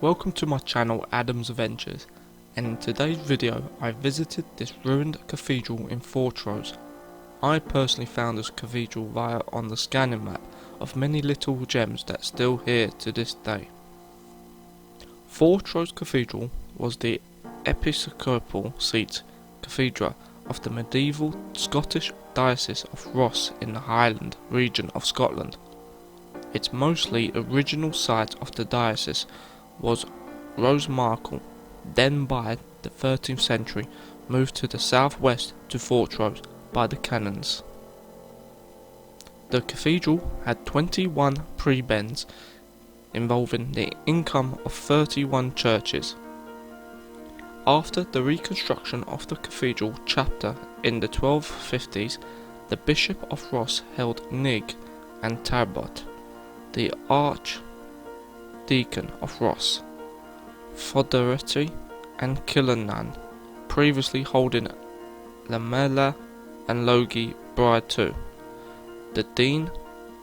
Welcome to my channel Adam's Adventures, and in today's video I visited this ruined cathedral in Fortrose. I personally found this cathedral on the scanning map of many little gems that still here to this day. Fortrose Cathedral was the episcopal seat cathedral of the medieval Scottish Diocese of Ross in the Highland region of Scotland. Its mostly original site of the diocese was Rosemarcle, then by the 13th century moved to the southwest to Fortrose by the canons. The cathedral had 21 prebends involving the income of 31 churches. After the reconstruction of the cathedral chapter in the 1250s, the Bishop of Ross held Nig and Tarbot, the Archdeacon of Ross, Fodarity and Killarnan, previously holding Lamela and Logie Bride too, the Dean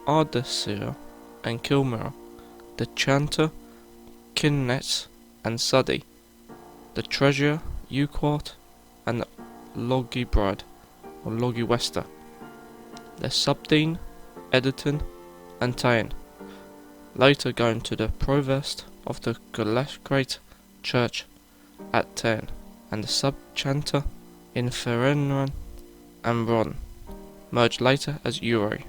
Ardeshir and Kilmore, the Chanter Kinnets and Suddy, the Treasurer Uquart and Logie Bride or Logie Wester, the Subdean Editon and Tain, later going to the Provost of the Gallescrate Church at Tain, and the Sub-Chanter in Ferenran and Ron, merged later as Uri.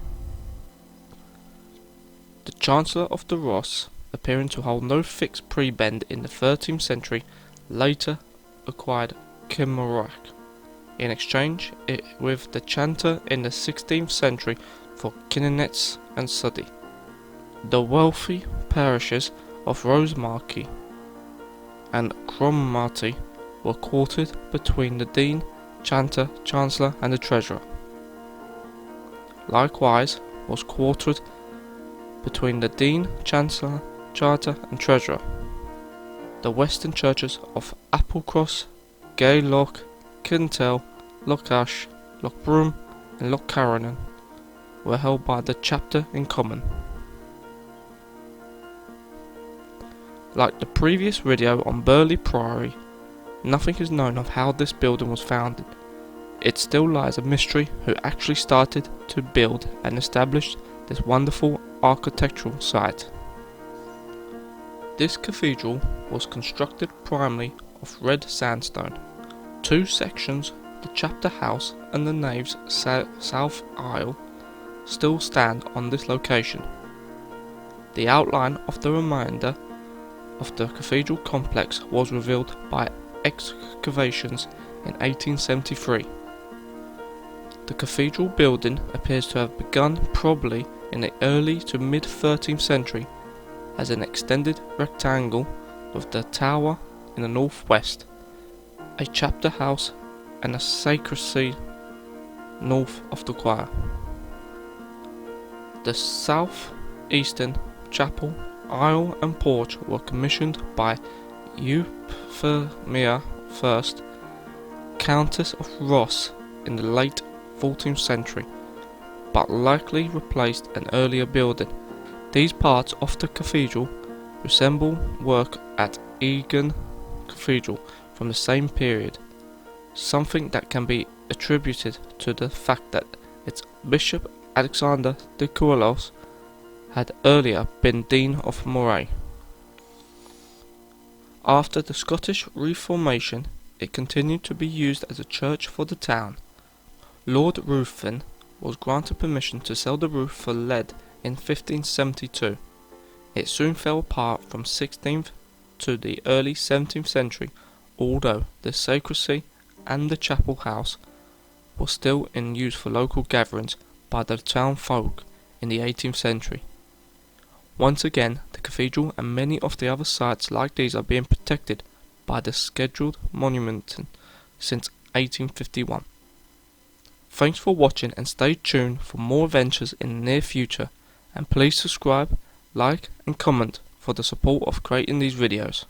The Chancellor of the Ross, appearing to hold no fixed prebend in the 13th century, later acquired Kilmarnock in exchange with the Chanter in the 16th century for Kinnets and Suddy. The wealthy parishes of Rosemarkie and Cromarty were quartered between the Dean, Chanter, Chancellor and the Treasurer. Likewise was quartered between the Dean, Chancellor, Charter and Treasurer. The western churches of Applecross, Gaylock, Kintel, Lockash, Lochbroom and Lochcarronan were held by the chapter in common. Like the previous video on Beauly Priory, nothing is known of how this building was founded. It still lies a mystery who actually started to build and established this wonderful architectural site. This cathedral was constructed primarily of red sandstone. Two sections, the chapter house and the nave's south aisle, still stand on this location. The outline of the remainder of the cathedral complex was revealed by excavations in 1873. The cathedral building appears to have begun probably in the early to mid 13th century as an extended rectangle with the tower in the northwest, a chapter house and a sacristy north of the choir. The south-eastern chapel, aisle and porch were commissioned by Euphemia I, Countess of Ross in the late 14th century, but likely replaced an earlier building. These parts of the cathedral resemble work at Egan Cathedral from the same period, something that can be attributed to the fact that its Bishop Alexander de Courlos had earlier been Dean of Moray. After the Scottish Reformation, it continued to be used as a church for the town. Lord Ruthven was granted permission to sell the roof for lead in 1572. It soon fell apart from 16th to the early 17th century, although the sacristy and the chapel house were still in use for local gatherings by the town folk in the 18th century. Once again, the cathedral and many of the other sites like these are being protected by the scheduled monument since 1851. Thanks for watching and stay tuned for more adventures in the near future, and please subscribe, like and comment for the support of creating these videos.